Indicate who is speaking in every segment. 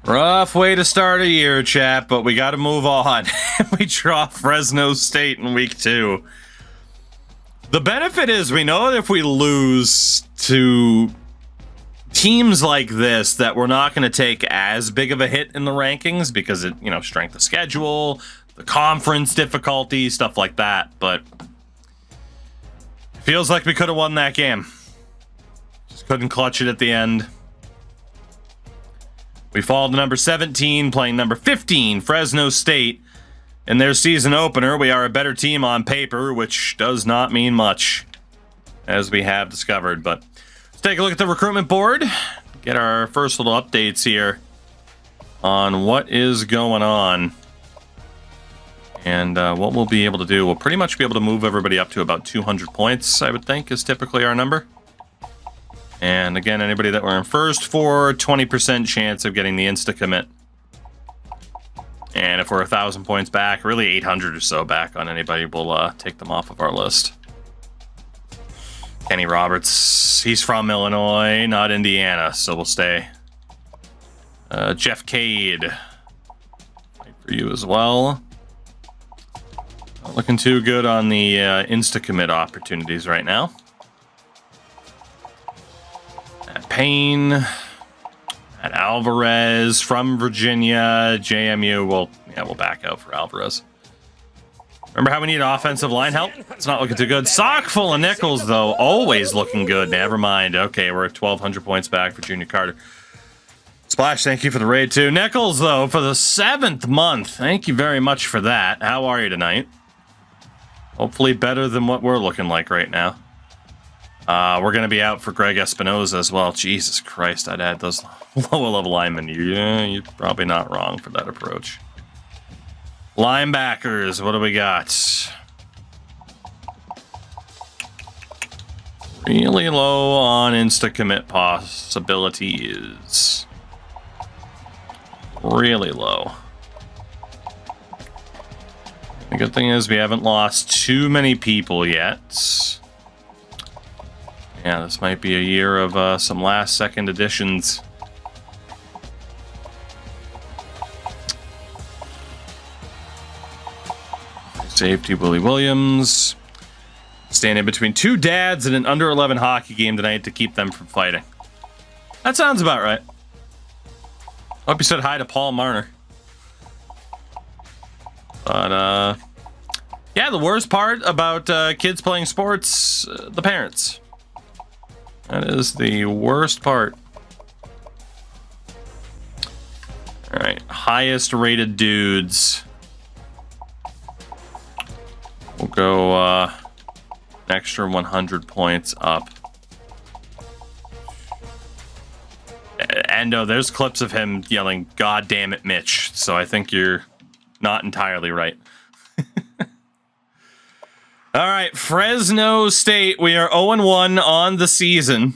Speaker 1: Rough way to start a year, chat, but we got to move on. We draw Fresno State in week 2. The benefit is we know that if we lose to teams like this, that we're not going to take as big of a hit in the rankings because it, strength of schedule, the conference difficulty, stuff like that. But it feels like we could have won that game. Just couldn't clutch it at the end. We fall to number 17, playing number 15, Fresno State. In their season opener, we are a better team on paper, which does not mean much, as we have discovered. But let's take a look at the recruitment board, get our first little updates here on what is going on. And what we'll be able to do, we'll pretty much be able to move everybody up to about 200 points, I would think, is typically our number. And again, anybody that we're in first for, 20% chance of getting the insta-commit. And if we're 1,000 points back, really 800 or so back on anybody, we'll take them off of our list. Kenny Roberts, he's from Illinois, not Indiana, so we'll stay. Jeff Cade, wait for you as well. Not looking too good on the insta-commit opportunities right now. Payne, at Alvarez from Virginia, JMU. We'll back out for Alvarez. Remember how we need offensive line help? It's not looking too good. Sock full of nickels, though. Always looking good. Never mind. Okay, we're at 1,200 points back for Junior Carter. Splash, thank you for the raid, too. Nichols, though, for the 7th month. Thank you very much for that. How are you tonight? Hopefully better than what we're looking like right now. We're going to be out for Greg Espinoza as well. Jesus Christ, I'd add those lower-level linemen. Yeah, you're probably not wrong for that approach. Linebackers, what do we got? Really low on insta-commit possibilities. Really low. The good thing is we haven't lost too many people yet. Yeah, this might be a year of some last-second additions. Safety, Willie Williams. Standing between 2 dads and an under-11 hockey game tonight to keep them from fighting. That sounds about right. Hope you said hi to Paul Marner. But, yeah, the worst part about kids playing sports, the parents. That is the worst part. All right, highest rated dudes. We'll go an extra 100 points up. Endo, there's clips of him yelling, "God damn it, Mitch." So I think you're not entirely right. All right, Fresno State. We are 0-1 on the season.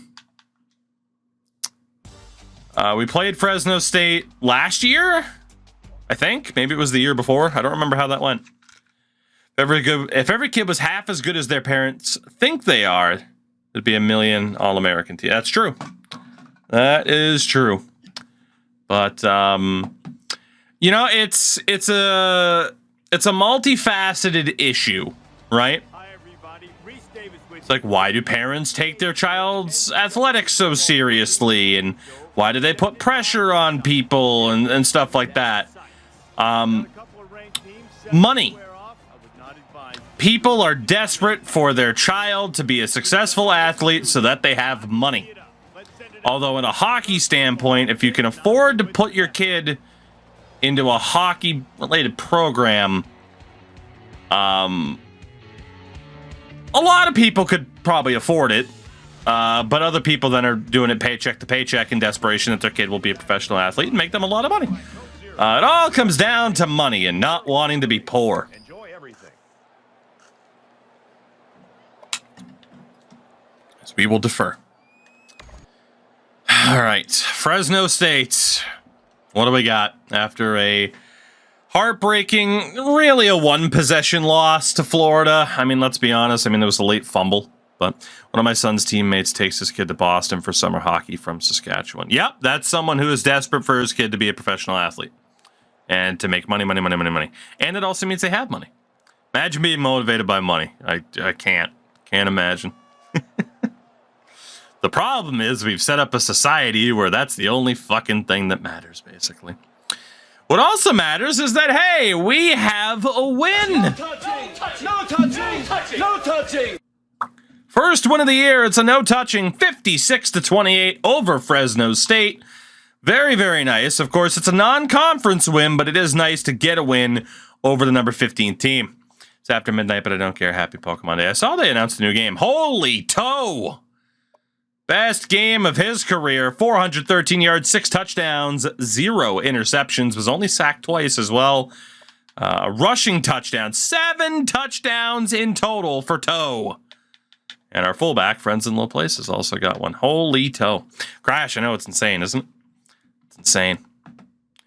Speaker 1: We played Fresno State last year, I think. Maybe it was the year before. I don't remember how that went. If every kid was half as good as their parents think they are, it'd be a million All-American team. That's true. That is true. But it's a multifaceted issue, right? It's like, why do parents take their child's athletics so seriously, and why do they put pressure on people and stuff like that? Money. People are desperate for their child to be a successful athlete so that they have money. Although in a hockey standpoint, if you can afford to put your kid into a hockey-related program, a lot of people could probably afford it, but other people then are doing it paycheck to paycheck in desperation that their kid will be a professional athlete and make them a lot of money. It all comes down to money and not wanting to be poor. So we will defer. All right, Fresno State. What do we got after a heartbreaking, really a one-possession loss to Florida? I mean, let's be honest. I mean, there was a late fumble But one of my son's teammates takes his kid to Boston for summer hockey from Saskatchewan. Yep, that's someone who is desperate for his kid to be a professional athlete and to make money. And it also means they have money. Imagine being motivated by money. I can't imagine. The problem is we've set up a society where that's the only fucking thing that matters, basically. What also matters is that, hey, we have a win. No touching. No touching. First win of the year. It's a no touching 56-28 over Fresno State. Very, very nice. Of course, it's a non-conference win, but it is nice to get a win over the number 15 team. It's after midnight, but I don't care. Happy Pokemon Day. I saw they announced a new game. Holy toe! Best game of his career. 413 yards, 6 touchdowns, 0 interceptions. Was only sacked twice as well. A rushing touchdown. 7 touchdowns in total for Toe. And our fullback, Friends in Low Places, also got one. Holy toe. Crash, I know it's insane, isn't it? It's insane.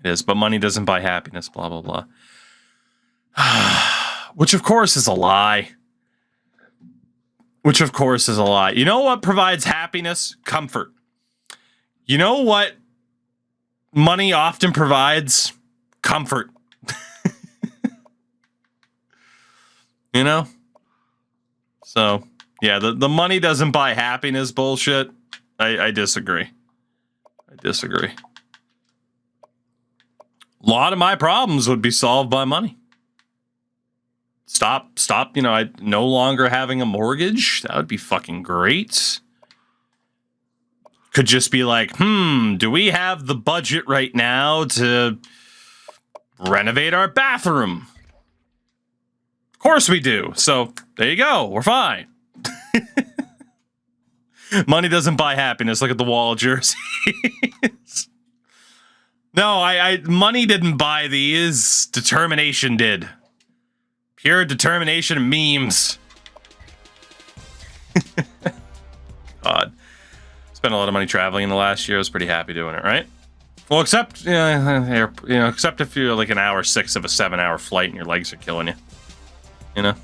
Speaker 1: It is, but money doesn't buy happiness, blah, blah, blah. Which, of course, is a lie. You know what provides happiness? Comfort. You know what money often provides? Comfort. You know? So, yeah, the money doesn't buy happiness bullshit. I disagree. A lot of my problems would be solved by money. Stop, I no longer having a mortgage. That would be fucking great. Could just be like, do we have the budget right now to renovate our bathroom? Of course we do. So there you go. We're fine. Money doesn't buy happiness. Look at the wall jerseys. No, money didn't buy these. Determination did. Pure determination and memes. God. Spent a lot of money traveling in the last year. I was pretty happy doing it, right? Well, except if you're like an hour 6 of a 7-hour flight and your legs are killing you. You know?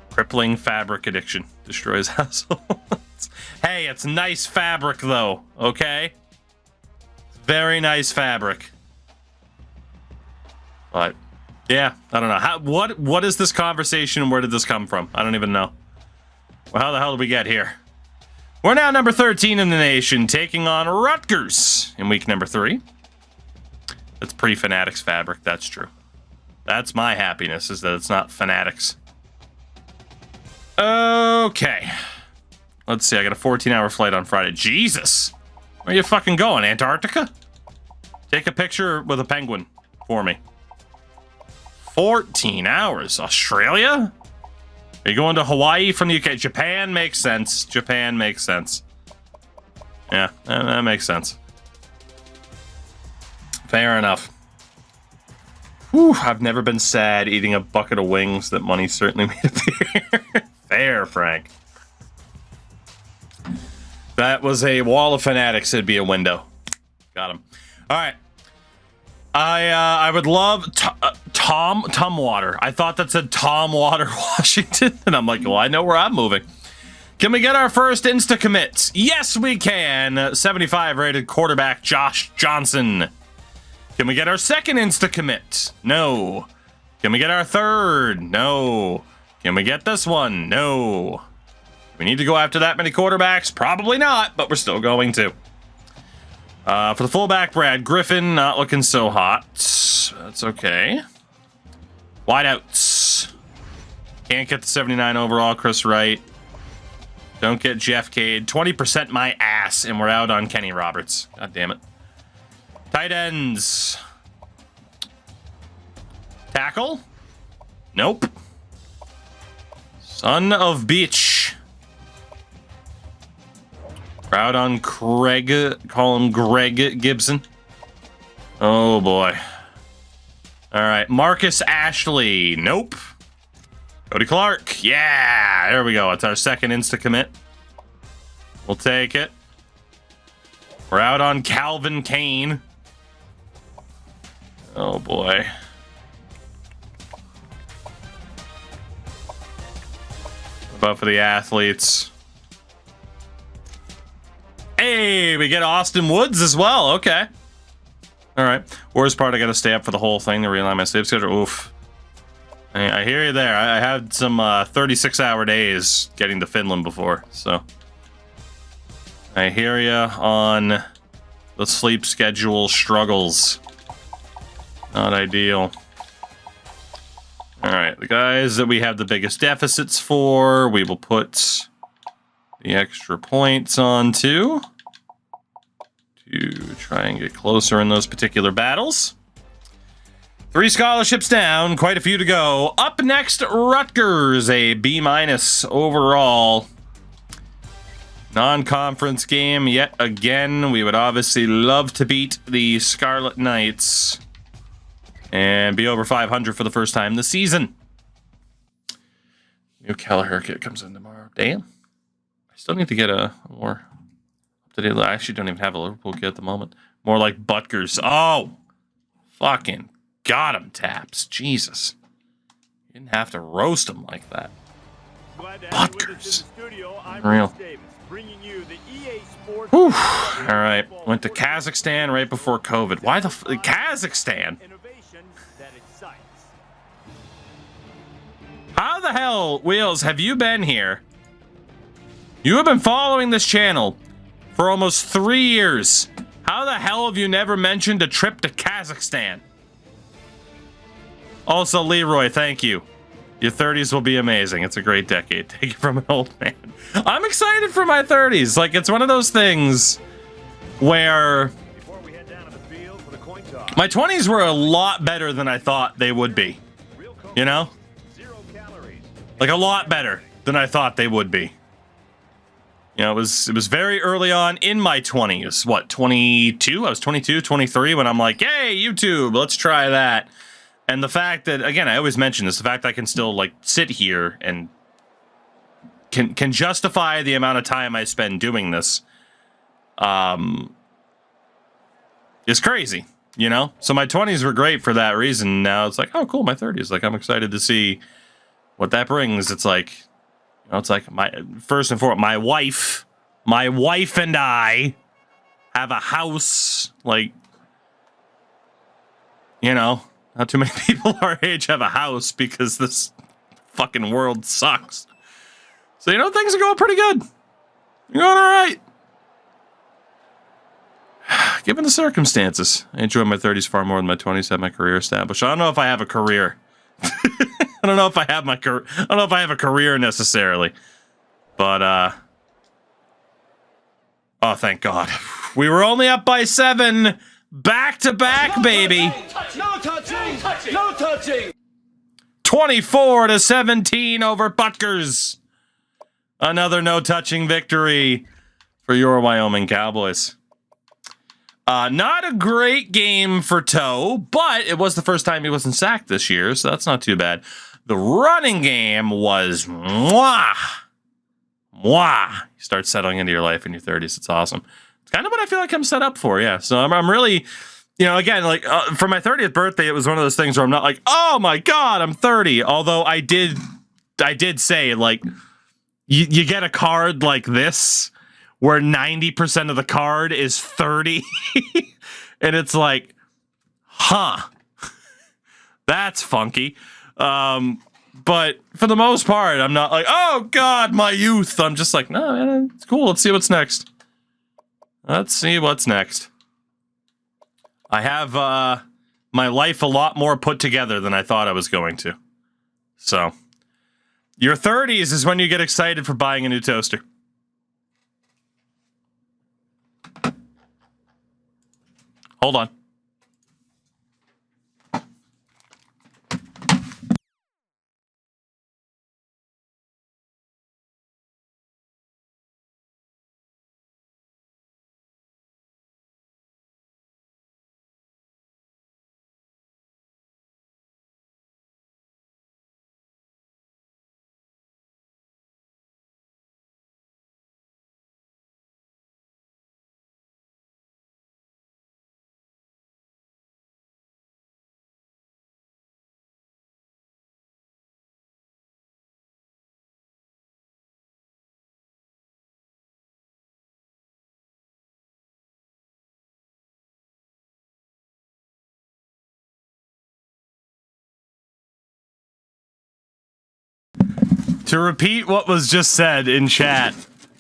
Speaker 1: Crippling fabric addiction destroys households. Hey, it's nice fabric though, okay? Very nice fabric. But yeah, I don't know. What is this conversation and where did this come from? I don't even know. Well, how the hell did we get here? We're now number 13 in the nation, taking on Rutgers in week number 3. That's pre-Fanatics fabric, that's true. That's my happiness, is that it's not Fanatics. Okay. Let's see, I got a 14-hour flight on Friday. Jesus! Where are you fucking going, Antarctica? Take a picture with a penguin for me. 14 hours. Australia? Are you going to Hawaii from the UK? Japan makes sense. Yeah, that makes sense. Fair enough. Whew, I've never been sad eating a bucket of wings that money certainly made appear. Fair, Frank. That was a wall of fanatics. It'd be a window. Got him. All right. I would love Tom Water. I thought that said Tom Water, Washington, and I'm like, well, I know where I'm moving. Can we get our first insta commits? Yes, we can. 75 rated quarterback Josh Johnson. Can we get our second insta commit? No. Can we get our third? No. Can we get this one? No. We need to go after that many quarterbacks? Probably not, but we're still going to. For the fullback, Brad Griffin, not looking so hot. That's okay. Wideouts. Can't get the 79 overall, Chris Wright. Don't get Jeff Cade. 20% my ass, and we're out on Kenny Roberts. God damn it. Tight ends. Tackle? Nope. Son of bitch. We're out on Craig. Call him Greg Gibson. Oh boy. All right. Marcus Ashley. Nope. Cody Clark. Yeah. There we go. It's our second insta commit. We'll take it. We're out on Calvin Kane. Oh boy. But for the athletes. Hey, we get Austin Woods as well. Okay. All right. Worst part, I got to stay up for the whole thing to realign my sleep schedule. Oof. I hear you there. I had some 36-hour days getting to Finland before, so I hear you on the sleep schedule struggles. Not ideal. All right, the guys that we have the biggest deficits for, we will put the extra points on to try and get closer in those particular battles. 3 scholarships down, quite a few to go. Up next, Rutgers, a B- overall. Non-conference game yet again. We would obviously love to beat the Scarlet Knights and be over 500 for the first time this season. New Kelleher kit comes in tomorrow. Damn. I still need to get a more up-to-date. I actually don't even have a Liverpool kit at the moment. More like Butgers. Oh! Fucking got him, Taps. Jesus. You didn't have to roast him like that. Butgers. Unreal. Whew. All right. Went to Kazakhstan right before COVID. Why the Kazakhstan? How the hell, Wheels, have you been here? You have been following this channel for almost 3 years. How the hell have you never mentioned a trip to Kazakhstan? Also, Leroy, thank you. Your 30s will be amazing. It's a great decade. Take it from an old man. I'm excited for my 30s. Like, it's one of those things where my 20s were a lot better than I thought they would be. You know? Like, a lot better than I thought they would be. You know, it was very early on in my 20s. What, 22? I was 22, 23 when I'm like, hey, YouTube, let's try that. And the fact that, again, I always mention this, the fact that I can still, like, sit here and can justify the amount of time I spend doing this is crazy, you know? So my 20s were great for that reason. Now it's like, oh, cool, my 30s. Like, I'm excited to see what that brings. It's like, you know, it's like first and foremost, my wife and I have a house. Like, you know, not too many people our age have a house because this fucking world sucks. So, you know, things are going pretty good. You're going all right. Given the circumstances, I enjoy my 30s far more than my 20s. Have my career established. I don't know if I have a career. I don't know if I have my career. I don't know if I have a career necessarily. But oh, thank God. We were only up by 7. Back to back, baby.
Speaker 2: No touching. No touching.
Speaker 1: 24-17 over Butgers. Another no touching victory for your Wyoming Cowboys. Not a great game for Toe, but it was the first time he wasn't sacked this year, so that's not too bad. The running game was mwah. Mwah. You start settling into your life in your 30s. It's awesome. It's kind of what I feel like I'm set up for, yeah. So I'm really, you know, again, like for my 30th birthday, it was one of those things where I'm not like, oh my God, I'm 30. Although I did say, like, you get a card like this where 90% of the card is 30. And it's like, huh, that's funky. But for the most part, I'm not like, oh God, my youth. I'm just like, no, man, it's cool. Let's see what's next. Let's see what's next. I have my life a lot more put together than I thought I was going to. So, your 30s is when you get excited for buying a new toaster. Hold on. To repeat what was just said in chat,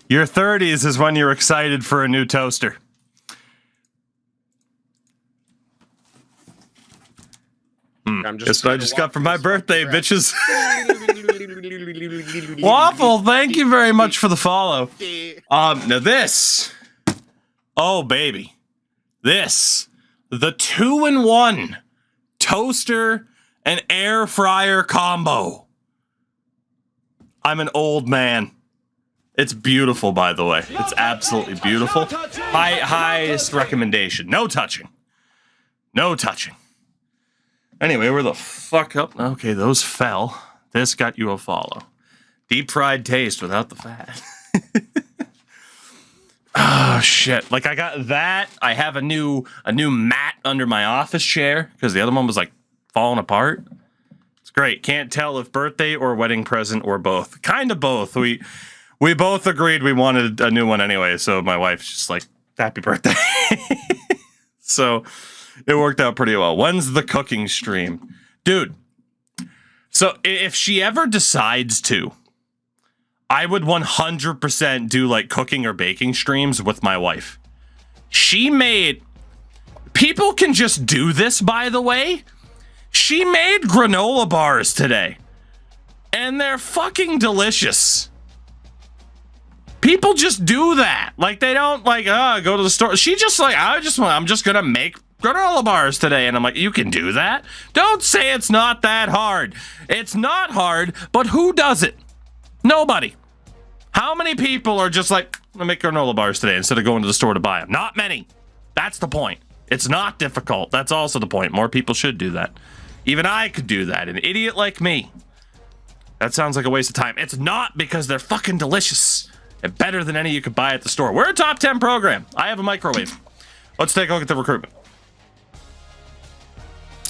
Speaker 1: your 30s is when you're excited for a new toaster. Guess what I just got for my birthday, bitches. Waffle, thank you very much for the follow. Now this. Oh, baby. This. The 2-in-1 toaster and air fryer combo. I'm an old man. It's beautiful, by the way. It's absolutely beautiful. Highest recommendation. No touching. No touching. Anyway, where the fuck up? Okay, those fell. This got you a follow. Deep fried taste without the fat. Oh shit! Like I got that. I have a new mat under my office chair because the other one was like falling apart. It's great. Can't tell if birthday or wedding present or both. Kind of both. We both agreed we wanted a new one anyway. So my wife's just like, happy birthday. So it worked out pretty well. When's the cooking stream? Dude, so if she ever decides to, I would 100% do like cooking or baking streams with my wife. People can just do this, by the way. She made granola bars today. And they're fucking delicious. People just do that. Like they don't like, go to the store. She just like, I'm just gonna make granola bars today. And I'm like, you can do that? Don't say it's not that hard. It's not hard, but who does it? Nobody. How many people are just like, I'm gonna make granola bars today instead of going to the store to buy them? Not many. That's the point. It's not difficult. That's also the point. More people should do that. Even I could do that. An idiot like me. That sounds like a waste of time. It's not, because they're fucking delicious and better than any you could buy at the store. We're a top 10 program. I have a microwave. Let's take a look at the recruitment.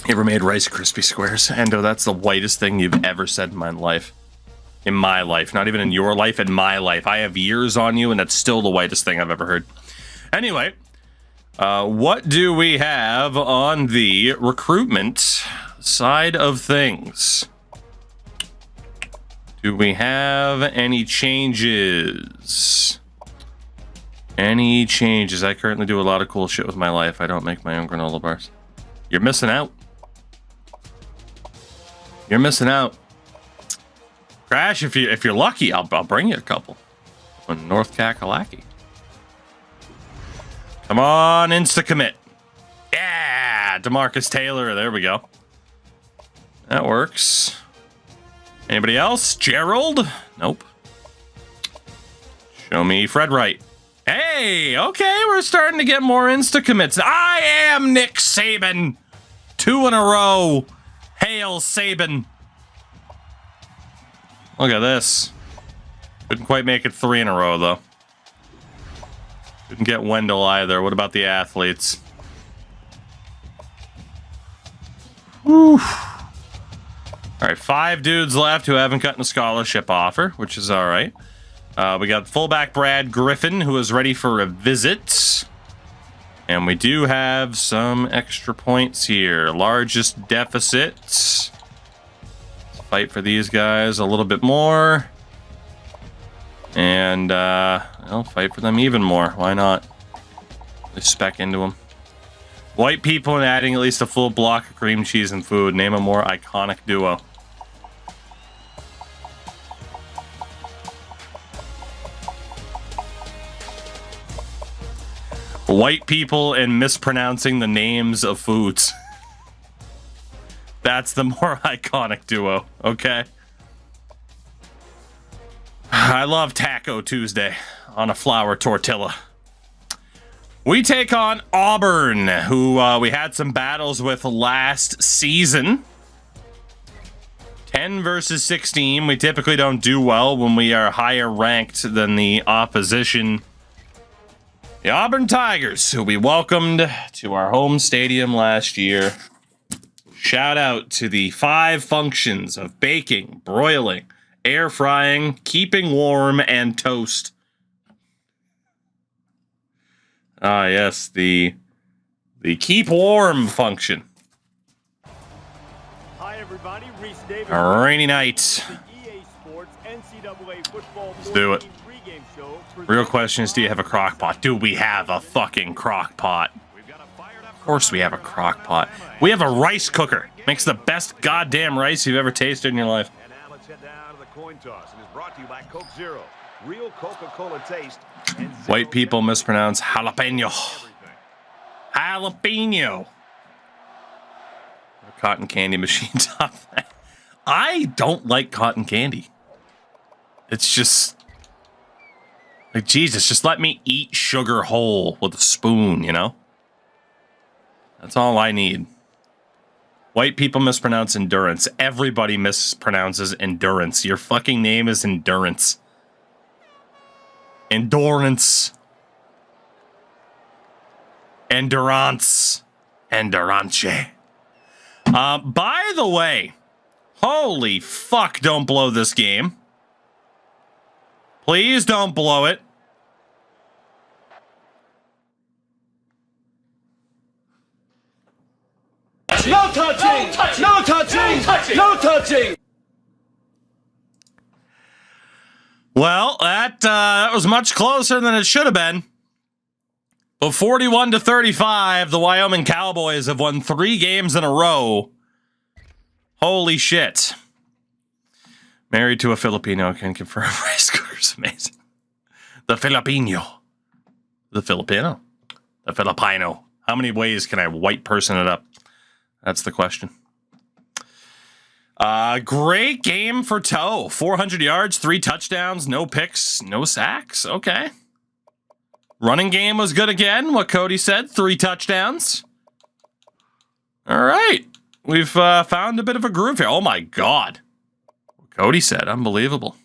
Speaker 1: You ever made Rice Krispie squares? Endo, that's the whitest thing you've ever said in my life. In my life. Not even in your life, in my life. I have years on you, and that's still the whitest thing I've ever heard. Anyway, what do we have on the recruitment side of things? Do we have any changes? Any changes? I currently do a lot of cool shit with my life. I don't make my own granola bars. You're missing out. You're missing out. Crash, if you're lucky, I'll bring you a couple. On North Kakalaki. Come on, insta-commit. Yeah, DeMarcus Taylor. There we go. That works. Anybody else? Gerald? Nope. Show me Fred Wright. Hey, okay, we're starting to get more insta-commits. I am Nick Saban. 2 in a row. Hail Saban. Look at this. Couldn't quite make it 3 in a row, though. Couldn't get Wendell either. What about the athletes? Whew. All right, 5 dudes left who haven't gotten a scholarship offer, which is all right. We got fullback Brad Griffin, who is ready for a visit. And we do have some extra points here. Largest deficit. Fight for these guys a little bit more. And I'll fight for them even more. Why not? Just spec into them. White people and adding at least a full block of cream cheese and food. Name a more iconic duo. White people and mispronouncing the names of foods. That's the more iconic duo, okay? I love Taco Tuesday on a flour tortilla. We take on Auburn, who we had some battles with last season. 10 versus 16. We typically don't do well when we are higher ranked than the opposition. The Auburn Tigers, who we welcomed to our home stadium last year. Shout out to the 5 functions of baking, broiling, air frying, keeping warm, and toast. Ah, yes, the keep warm function.
Speaker 3: Hi everybody, Reese Davis.
Speaker 1: A rainy night.
Speaker 3: EA Sports NCAA football
Speaker 1: Let's do it.
Speaker 3: pregame show.
Speaker 1: Real question is, do you have a crock pot? Do we have a fucking crock pot? Of course we have a crock pot. We have a rice cooker. Makes the best goddamn rice you've ever tasted in your life.
Speaker 3: And now let's head down to the coin toss. And is brought to you by Coke Zero. Real Coca-Cola taste. And
Speaker 1: White people mispronounce jalapeno. Jalapeno. Cotton candy machine top. I don't like cotton candy. It's just like, Jesus, just let me eat sugar whole with a spoon, you know? That's all I need. White people mispronounce endurance. Everybody mispronounces endurance. Your fucking name is Endurance. Endurance. Endurance. Endurance. By the way, holy fuck, don't blow this game. Please don't blow it.
Speaker 2: No touching! No touching! No touching!
Speaker 1: Well, that was much closer than it should have been. But 41-35, the Wyoming Cowboys have won 3 games in a row. Holy shit. Married to a Filipino, can confirm rice cooker's amazing. The Filipino. The Filipino. The Filipino. How many ways can I white person it up? That's the question. Great game for Toe. 400 yards, 3 touchdowns, no picks, no sacks. Okay. Running game was good again. What Cody said, 3 touchdowns. All right. We've found a bit of a groove here. Oh, my God. What Cody said, unbelievable.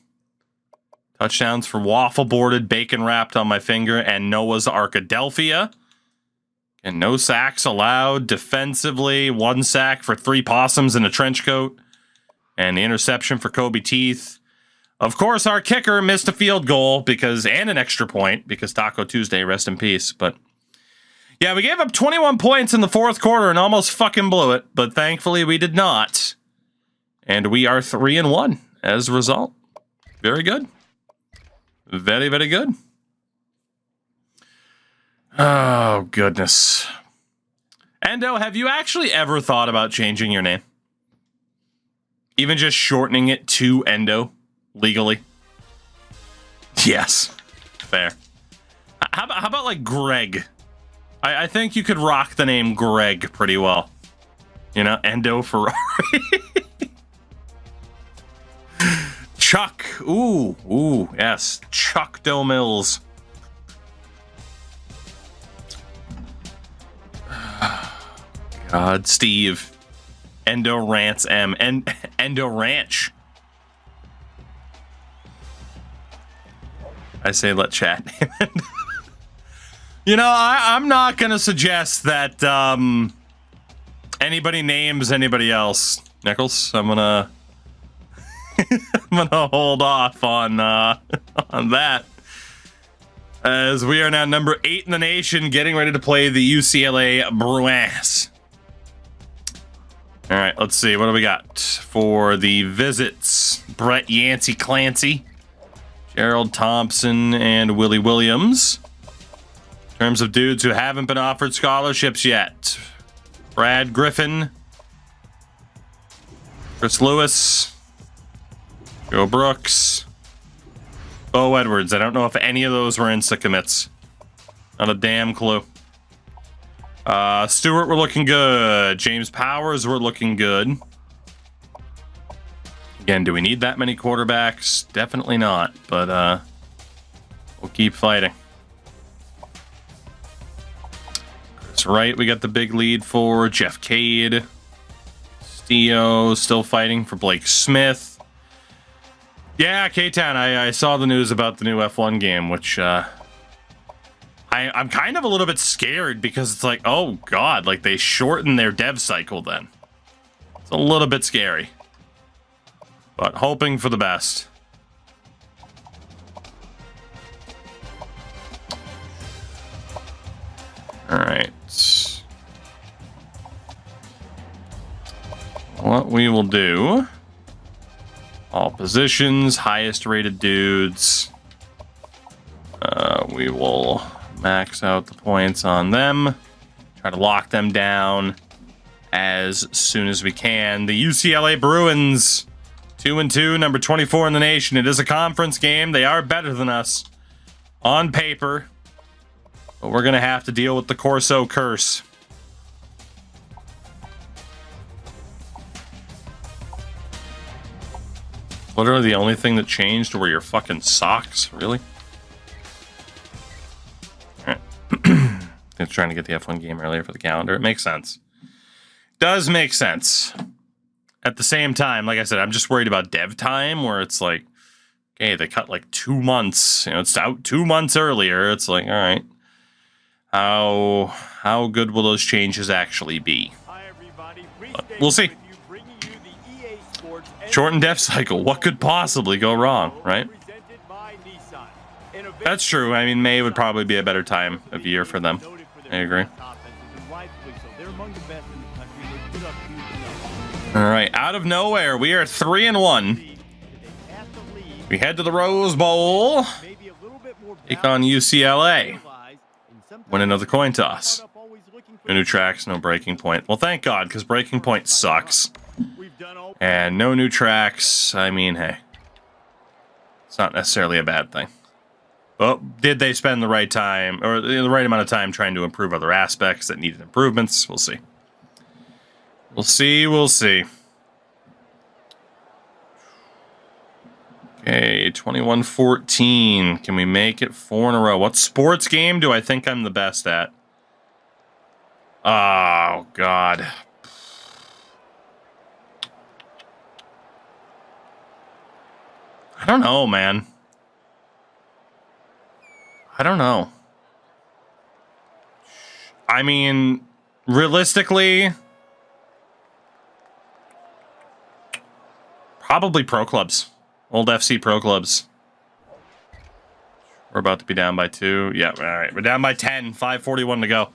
Speaker 1: Touchdowns for waffle boarded, bacon wrapped on my finger, and Noah's Arkadelphia. And no sacks allowed defensively. 1 sack for 3 possums in a trench coat. And the interception for Kobe Teeth. Of course, our kicker missed a field goal and an extra point because Taco Tuesday, rest in peace. But yeah, we gave up 21 points in the 4th quarter and almost fucking blew it. But thankfully, we did not. And we are 3-1 as a result. Very good. Very, very good. Oh, goodness. Endo, have you actually ever thought about changing your name? Even just shortening it to Endo legally? Yes. Fair. How about like Greg? I think you could rock the name Greg pretty well. You know, Endo Ferrari. Chuck. Ooh, yes. Chuck Doe Mills. God, Steve. Endo Rants M. And Endo Ranch. I say let chat name it. You know, I'm not going to suggest that anybody names anybody else. Nichols, I'm going to hold off on that. As we are now number 8 in the nation, getting ready to play the UCLA Bruins. All right, let's see. What do we got for the visits? Brett Yancey Clancy, Gerald Thompson, and Willie Williams. In terms of dudes who haven't been offered scholarships yet, Brad Griffin, Chris Lewis, Joe Brooks, Bo Edwards. I don't know if any of those were insta commits. Not a damn clue. Stewart, we're looking good. James Powers, we're looking good. Again, do we need that many quarterbacks? Definitely not, but we'll keep fighting. Chris Wright, we got the big lead for. Jeff Cade. Steo still fighting for Blake Smith. Yeah, K-Town, I saw the news about the new F1 game, which I'm kind of a little bit scared because it's like, oh God, like they shortened their dev cycle then. It's a little bit scary. But hoping for the best. All right. What we will do All positions, highest rated dudes. We will max out the points on them. Try to lock them down as soon as we can. The UCLA Bruins, 2-2, number 24 in the nation. It is a conference game. They are better than us on paper, but we're going to have to deal with the Corso curse. Literally the only thing that changed were your fucking socks, really? Alright. They're trying to get the F1 game earlier for the calendar. It makes sense. Does make sense. At the same time, like I said, I'm just worried about dev time, where it's like, okay, they cut like 2 months. You know, it's out 2 months earlier. It's like, all right, how good will those changes actually be? But we'll see. Shortened dev cycle. What could possibly go wrong, right? That's true. I mean, May would probably be a better time of year for them. I agree. All right, out of nowhere, we are 3-1. We head to the Rose Bowl. Take on UCLA. Win another coin toss. No new tracks, no breaking point. Well, thank God, because breaking point sucks. And no new tracks. I mean, hey, it's not necessarily a bad thing. But did they spend the right time, or the right amount of time, trying to improve other aspects that needed improvements? We'll see. We'll see, we'll see. Okay, 21-14. Can we make it 4 in a row? What sports game do I think I'm the best at? Oh, God. I don't know, man. I don't know. I mean, realistically, probably pro clubs. Old FC pro clubs. We're about to be down by 2. Yeah, all right. We're down by 10. 5:41 to go.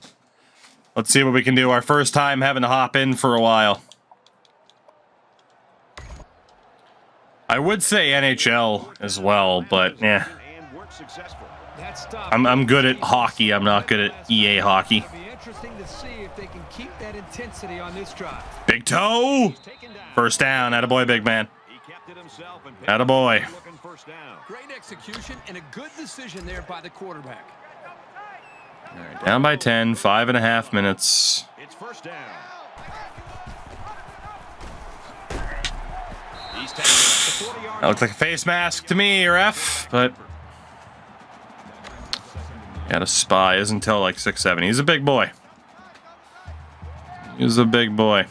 Speaker 1: Let's see what we can do. Our first time having to hop in for a while. I would say NHL as well, but yeah. I'm good at hockey. I'm not good at EA hockey. Big toe. First down. Attaboy, big man. Attaboy.
Speaker 4: Great execution and a good decision there by the quarterback.
Speaker 1: All right, down by 10, 5.5 minutes.
Speaker 3: It's first down.
Speaker 1: That looks like a face mask to me, ref, but got a spy. Isn't until like 6'7". He's a big boy. He's a big boy.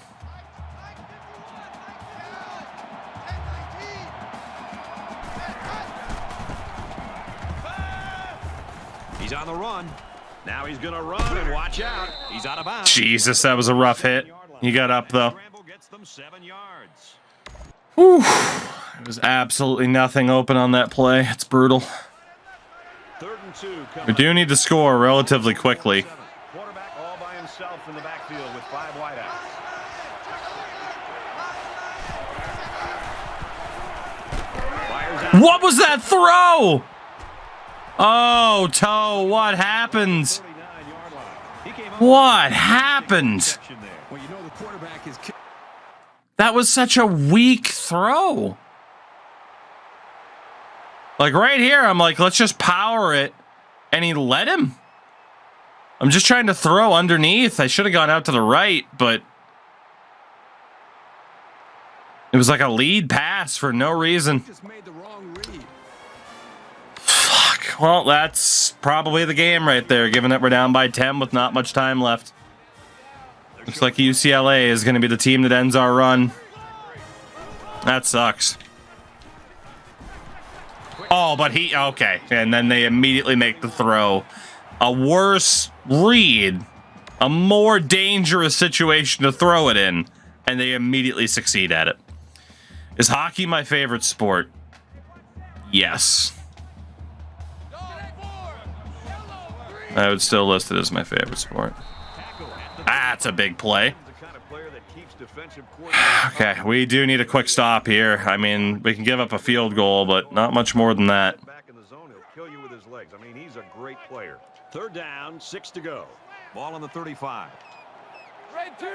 Speaker 3: He's on the run. Now he's gonna run and watch out. He's out of bounds.
Speaker 1: Jesus, that was a rough hit. He got up though. Whew. There was absolutely nothing open on that play. It's brutal. We do need to score relatively quickly.
Speaker 3: Quarterback all by himself in the backfield with 5 wideouts.
Speaker 1: What was that throw? Oh, toe, what happened? What happened? That was such a weak throw. Like right here, I'm like, let's just power it. And he let him. I'm just trying to throw underneath. I should have gone out to the right, but it was like a lead pass for no reason. Fuck. Well, that's probably the game right there, given that we're down by 10 with not much time left. Looks like UCLA is going to be the team that ends our run. That sucks. Oh, but okay. And then they immediately make the throw. A worse read. A more dangerous situation to throw it in. And they immediately succeed at it. Is hockey my favorite sport? Yes. I would still list it as my favorite sport. That's a big play.
Speaker 3: player that keeps defensive
Speaker 1: Okay, we do need a quick stop here. I mean, we can give up a field goal, but not much more than that.
Speaker 3: Back in the zone, he'll kill you with his legs. I mean, he's a great player. 3rd down, 6 to go. Ball on the 35.
Speaker 4: Red 2.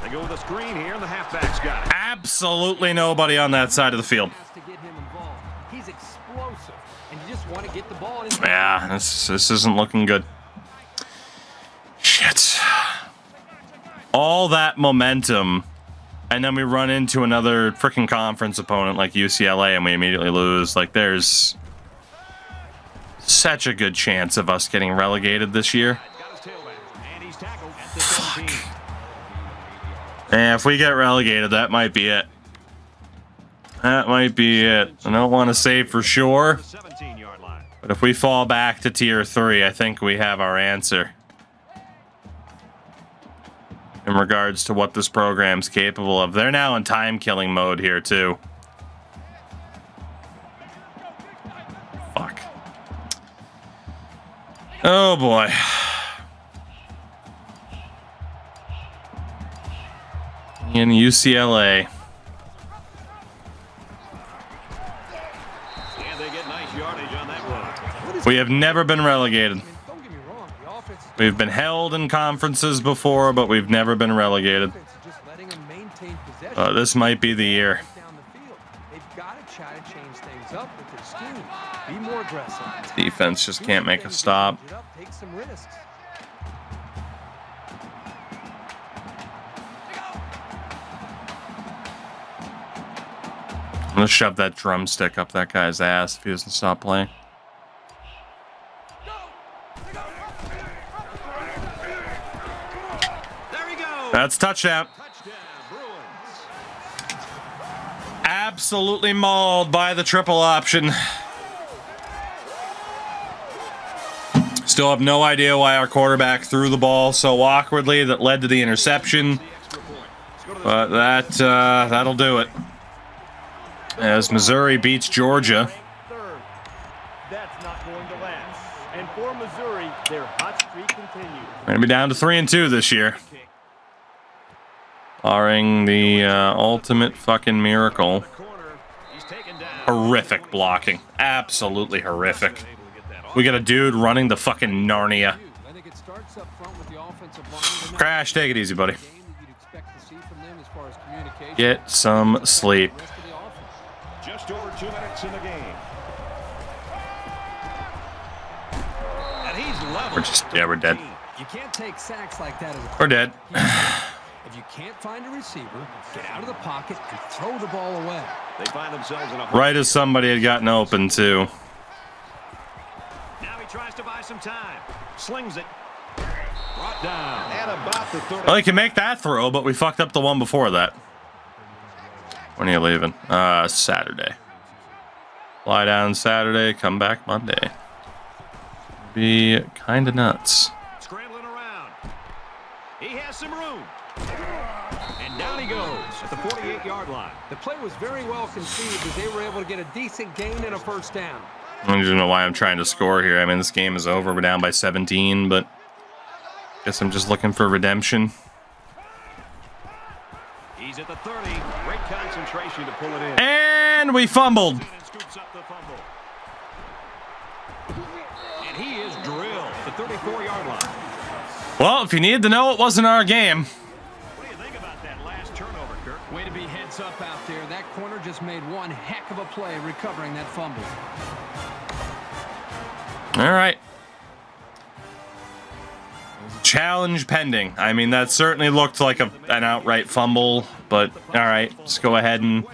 Speaker 3: They go with a screen here, and the halfback's got it.
Speaker 1: Absolutely nobody on that side of the field.
Speaker 4: Has to get him involved. He's explosive, and you just want to get the ball in his
Speaker 1: Yeah, this isn't looking good. Shit. All that momentum, and then we run into another freaking conference opponent like UCLA, and we immediately lose. Like, there's such a good chance of us getting relegated this year. Fuck. And if we get relegated, that might be it. That might be it. I don't want to say for sure, but if we fall back to tier 3, I think we have our answer in regards to what this program's capable of. They're now in time-killing mode here, too. Fuck. Oh, boy. In UCLA.
Speaker 3: And they get nice yardage on that one.
Speaker 1: We have never been relegated.
Speaker 4: Don't get me wrong. The offense is
Speaker 1: We've been held in conferences before, but we've never been relegated.
Speaker 4: just letting him maintain possession.
Speaker 1: This might be the year.
Speaker 4: Down the field. They've got to try to change things up with their scheme. Be more aggressive.
Speaker 1: Defense just can't make a stop.
Speaker 4: Take some risks.
Speaker 1: I'm gonna shove that drumstick up that guy's ass if he doesn't stop playing.
Speaker 3: There he goes.
Speaker 1: That's touchdown.
Speaker 3: Touchdown, Bruins.
Speaker 1: Absolutely mauled by the triple option. Still have no idea why our quarterback threw the ball so awkwardly that led to the interception. But that'll do it. As Missouri beats Georgia.
Speaker 2: Third. That's not going to last. And for Missouri, their hot streak continues.
Speaker 1: We're gonna be down to 3-2 this year, barring the ultimate fucking miracle. Horrific blocking, absolutely horrific. We got a dude running the fucking Narnia.
Speaker 4: I think it starts up front with the offensive line.
Speaker 1: Crash, take it easy, buddy.
Speaker 4: Game that you'd expect to see from them as far as communication.
Speaker 1: Get some sleep.
Speaker 4: The rest of the offense.
Speaker 3: Just over 2 minutes in the game. And he's level.
Speaker 1: We're dead.
Speaker 4: You can't take sacks like that as a
Speaker 1: We're dead.
Speaker 4: If you can't find a receiver, get out of the pocket and throw the ball away.
Speaker 3: They find themselves in a
Speaker 1: Right as somebody had gotten open too.
Speaker 3: Now he tries to buy some time. Slings it. Brought down. At about the 30.
Speaker 1: Well, he can make that throw, but we fucked up the one before that. When are you leaving? Saturday. Fly down Saturday, come back Monday. Be kind of nuts.
Speaker 3: Scrambling around. He has some room. And down he goes at the 48-yard line.
Speaker 4: The play was very well conceived as they were able to get a decent gain and a first down.
Speaker 1: I don't even know why I'm trying to score here. I mean, this game is over. We're down by 17, but guess I'm just looking for redemption.
Speaker 3: He's at the 30. Great concentration to pull it in.
Speaker 1: And we fumbled.
Speaker 3: And scoops up the fumble. And he is drilled at the 34-yard line.
Speaker 1: Well, if you need to know, it wasn't our game.
Speaker 3: What do you think about that last turnover, Kirk?
Speaker 4: Way to be heads up out there. That corner just made one heck of a play recovering that fumble.
Speaker 1: All right. Challenge pending. I mean, that certainly looked like an outright fumble, but all right, let's go ahead and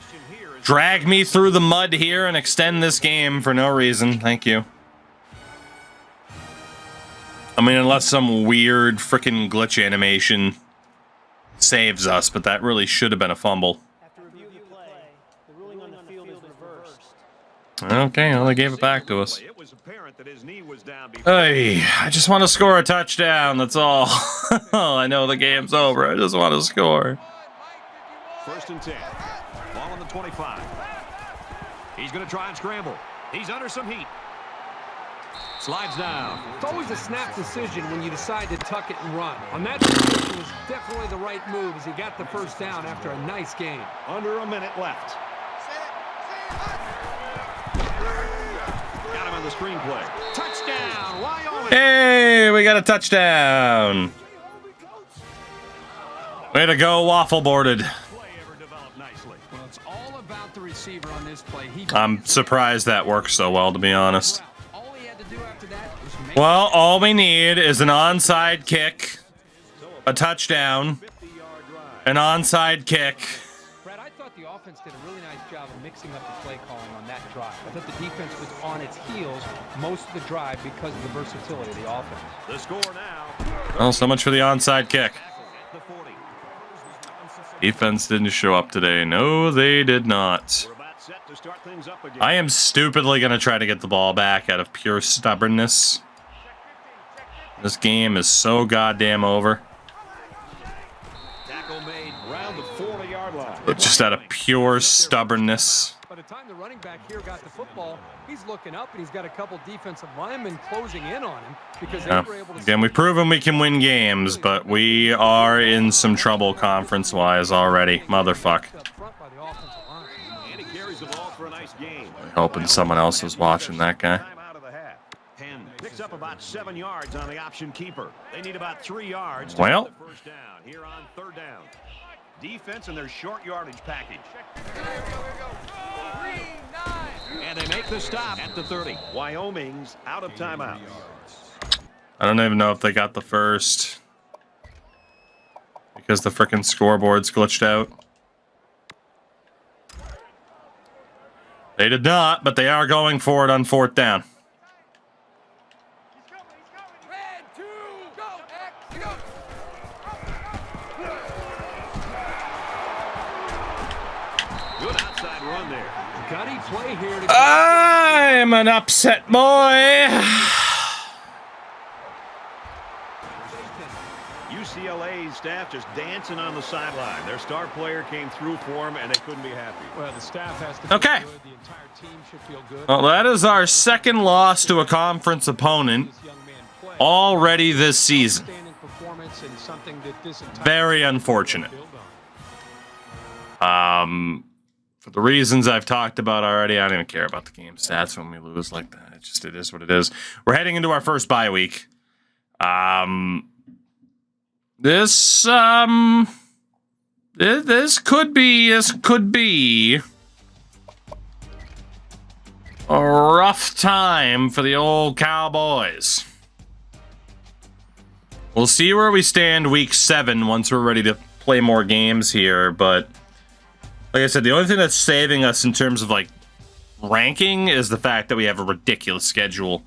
Speaker 1: drag me through the mud here and extend this game for no reason. Thank you. I mean, unless some weird freaking glitch animation saves us, but that really should have been a fumble.
Speaker 2: After review of the play, the ruling on the field is reversed.
Speaker 1: Okay, well, they gave it back to us.
Speaker 3: It was apparent that his knee was down before.
Speaker 1: Hey, I just want to score a touchdown, that's all. I know the game's over, I just want to score.
Speaker 3: 1st and 10. Ball on the 25. He's going to try and scramble. He's under some heat. Slides down.
Speaker 4: It's always a snap decision when you decide to tuck it and run. On that decision was definitely the right move as he got the first down after a nice game.
Speaker 2: Under a minute left.
Speaker 3: Got him on the screenplay. Touchdown, Wyoming.
Speaker 1: Hey, we got a touchdown. Way to go, waffle boarded.
Speaker 3: Play ever developed nicely.
Speaker 4: Well, it's all about the receiver on this play.
Speaker 1: I'm surprised that works so well, to be honest.
Speaker 4: All he had to do after that was make
Speaker 1: Well, all we need is an onside kick, a touchdown, an onside kick.
Speaker 4: Brad, I thought the offense did a really nice job of mixing up the play calling on that drive. I thought the defense was on its heels most of the drive because of the versatility of the offense.
Speaker 3: The score now.
Speaker 1: Well, so much for the onside kick.
Speaker 3: At the 40.
Speaker 1: Defense didn't show up today. No, they did not.
Speaker 3: We're about set to start things up again.
Speaker 1: I am stupidly going to try to get the ball back out of pure stubbornness. This game is so goddamn over.
Speaker 3: Tackle made round the 40-yard line.
Speaker 1: But just out of pure stubbornness.
Speaker 4: By the time the running back here got the football, he's looking up and he's got a couple defensive linemen closing in on him because they were able to.
Speaker 1: Again, we've proven we can win games, but we are in some trouble conference-wise already. Motherfuck.
Speaker 4: Up front by the offensive line.
Speaker 3: And he carries the ball for a nice game.
Speaker 1: Hoping someone else was watching that guy.
Speaker 3: Time out of the half. Penn picks up about 7 yards on the option keeper. They need about 3 yards to
Speaker 1: Well.
Speaker 3: get the first down here on 3rd down. Defense in their short yardage package. And they make the stop at the 30.
Speaker 2: Wyoming's out of timeout.
Speaker 1: I don't even know if they got the first. Because the frickin' scoreboard's glitched out. They did not, but they are going for it on 4th down.
Speaker 3: Good outside run there.
Speaker 4: Gutty play here to
Speaker 1: I'm an upset boy.
Speaker 3: UCLA's staff just dancing on the sideline. Their star player came through for them, and they couldn't be happy.
Speaker 4: Well, the staff has to feel
Speaker 1: Okay.
Speaker 4: good. The entire team should feel good.
Speaker 1: Well, that is our second loss to a conference opponent
Speaker 4: This young man play.
Speaker 1: already this season.
Speaker 4: Outstanding performance and something that this entire
Speaker 1: Very
Speaker 4: team
Speaker 1: unfortunate.
Speaker 4: will build on.
Speaker 1: For the reasons I've talked about already, I don't even care about the game stats when we lose like that. It is what it is. We're heading into our first bye week. This could be a rough time for the old Cowboys. We'll see where we stand week 7 once we're ready to play more games here, but like I said, the only thing that's saving us in terms of like ranking is the fact that we have a ridiculous schedule.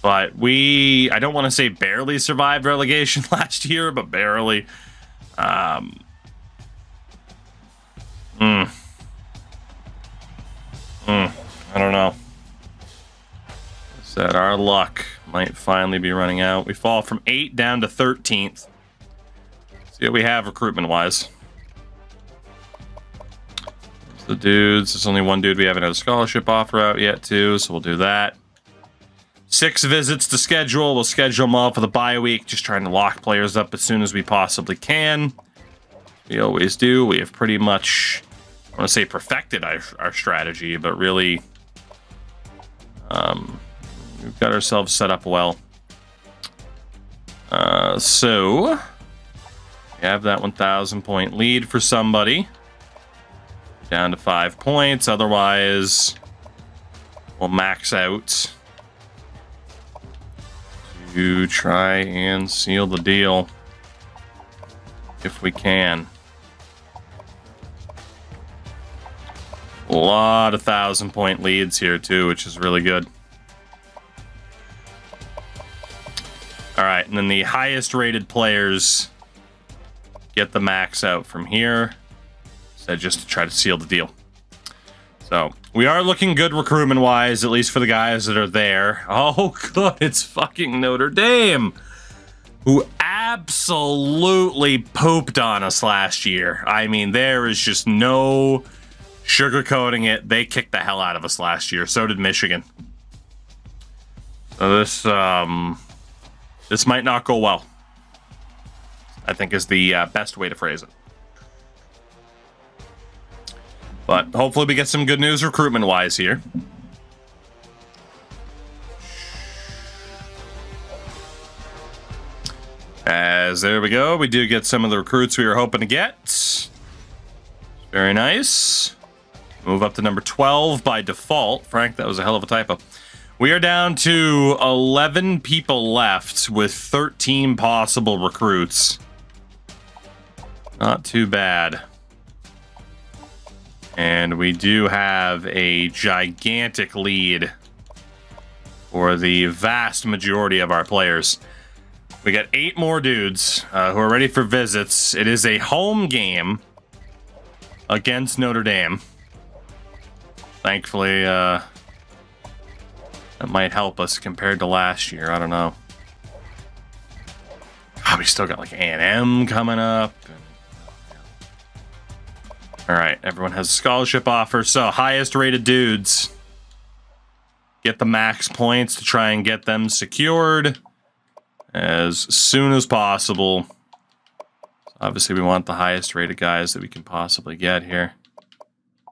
Speaker 1: But I don't want to say barely survived relegation last year, but barely. I don't know. Said our luck might finally be running out. We fall from 8 down to 13th. See what we have recruitment-wise. There's the dudes. There's only one dude we haven't had a scholarship offer out yet, too, so we'll do that. 6 visits to schedule. We'll schedule them all for the bye week, just trying to lock players up as soon as we possibly can. We always do. We have pretty much, I want to say perfected our strategy, but really, we've got ourselves set up well. So, we have that 1,000 point lead for somebody. Down to 5 points. Otherwise, we'll max out to try and seal the deal if we can. A lot of 1,000 point leads here too, which is really good. All right, and then the highest rated players get the max out from here. So just to try to seal the deal. So we are looking good recruitment wise, at least for the guys that are there. Oh, good. It's fucking Notre Dame, who absolutely pooped on us last year. I mean, there is just no sugarcoating it. They kicked the hell out of us last year. So did Michigan. So this might not go well, I think is the best way to phrase it. But hopefully we get some good news recruitment-wise here. As there we go. We do get some of the recruits we were hoping to get. Very nice. Move up to number 12 by default. Frank, that was a hell of a typo. We are down to 11 people left with 13 possible recruits. Not too bad. And we do have a gigantic lead for the vast majority of our players. We got 8 more dudes who are ready for visits. It is a home game against Notre Dame. Thankfully, that might help us compared to last year. I don't know. Oh, we still got like A&M coming up. All right, everyone has a scholarship offer. So highest rated dudes get the max points to try and get them secured as soon as possible. Obviously, we want the highest rated guys that we can possibly get here.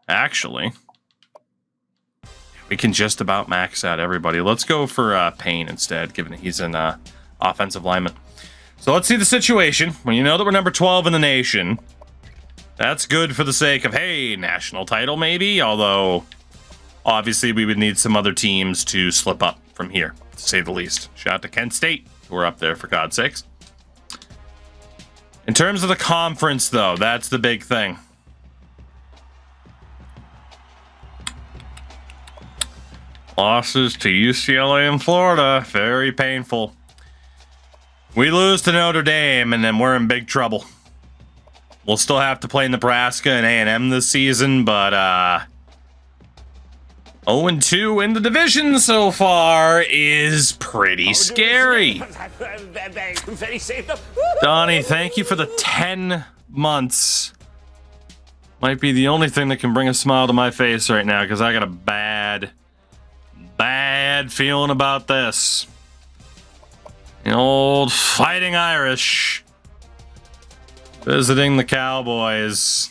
Speaker 1: Actually, we can just about max out everybody. Let's go for Payne instead, given that he's an offensive lineman. So let's see the situation. When you know that we're number 12 in the nation, that's good for the sake of, hey, national title maybe, although obviously we would need some other teams to slip up from here, to say the least. Shout out to Kent State, who are up there, for God's sakes. In terms of the conference, though, that's the big thing. Losses to UCLA and Florida, very painful. We lose to Notre Dame, and then we're in big trouble. We'll still have to play Nebraska and A&M this season, but 0-2 in the division so far is pretty scary. Donnie, thank you for the 10 months. Might be the only thing that can bring a smile to my face right now, because I got a bad feeling about this. The old Fighting Irish visiting the Cowboys.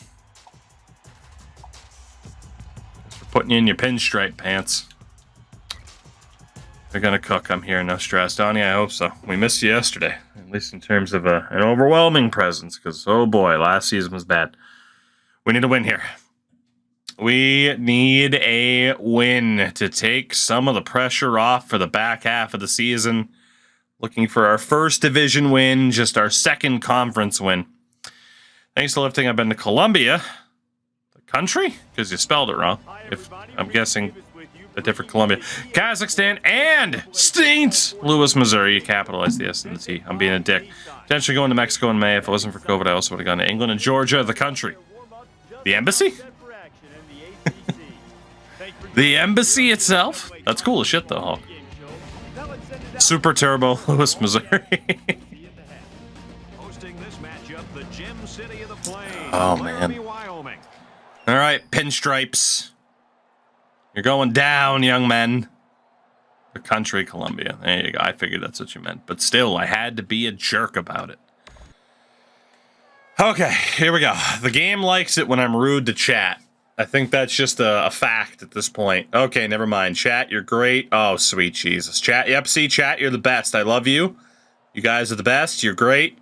Speaker 1: We're putting you in your pinstripe pants. They're gonna cook. I'm here, no stress. Donnie, I hope so. We missed you yesterday, at least in terms of an overwhelming presence, because, oh boy, last season was bad. We need a win here. We need a win to take some of the pressure off for the back half of the season. Looking for our first division win, just our second conference win. Thanks to lifting, I've been to Columbia. The country? Because you spelled it wrong. If I'm guessing a different Columbia. Kazakhstan and St. Louis, Missouri. You capitalize the S and the T. I'm being a dick. Potentially going to Mexico in May. If it wasn't for COVID, I also would have gone to England and Georgia, the country. The embassy? The embassy itself? That's cool as shit, though, Hulk. Super Turbo, Louis, Missouri. Oh, man. All right, pinstripes. You're going down, young men. The country, Columbia. There you go. I figured that's what you meant. But still, I had to be a jerk about it. Okay, here we go. The game likes it when I'm rude to chat. I think that's just a fact at this point. Okay, never mind. Chat, you're great. Oh, sweet Jesus. Chat, yep, see, chat, you're the best. I love you. You guys are the best. You're great.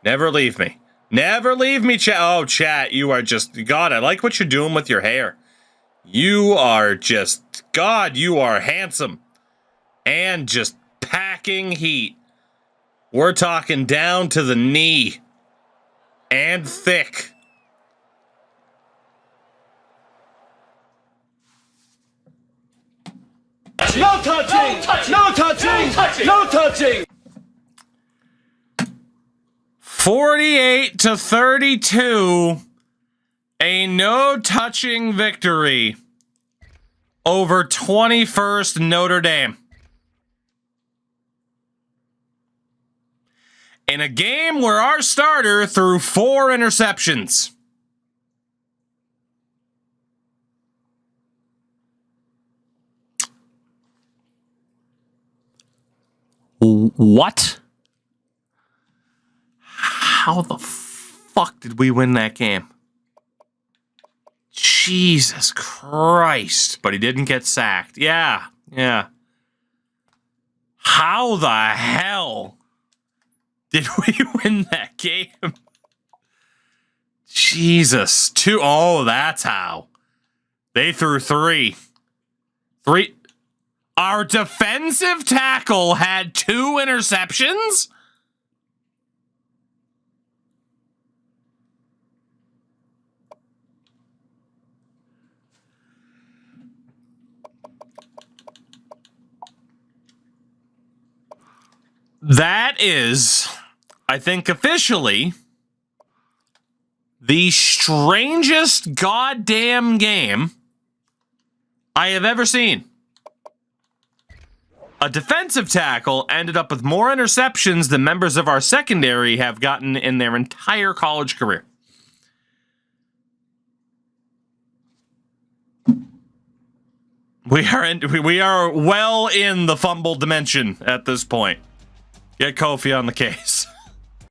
Speaker 1: Never leave me. Never leave me, chat. Oh, chat, you are just... God, I like what you're doing with your hair. You are just... God, you are handsome. And just packing heat. We're talking down to the knee. And thick.
Speaker 2: No touching! No touching! No touching!
Speaker 1: 48-32. A no-touching victory over 21st Notre Dame. In a game where our starter threw 4 interceptions. What? How the fuck did we win that game? Jesus Christ. But he didn't get sacked. Yeah. How the hell did we win that game? Jesus. Oh, that's how. They threw three. Our defensive tackle had 2 interceptions? That is, I think, officially the strangest goddamn game I have ever seen. A defensive tackle ended up with more interceptions than members of our secondary have gotten in their entire college career. We are well in the fumble dimension at this point. Get Kofi on the case.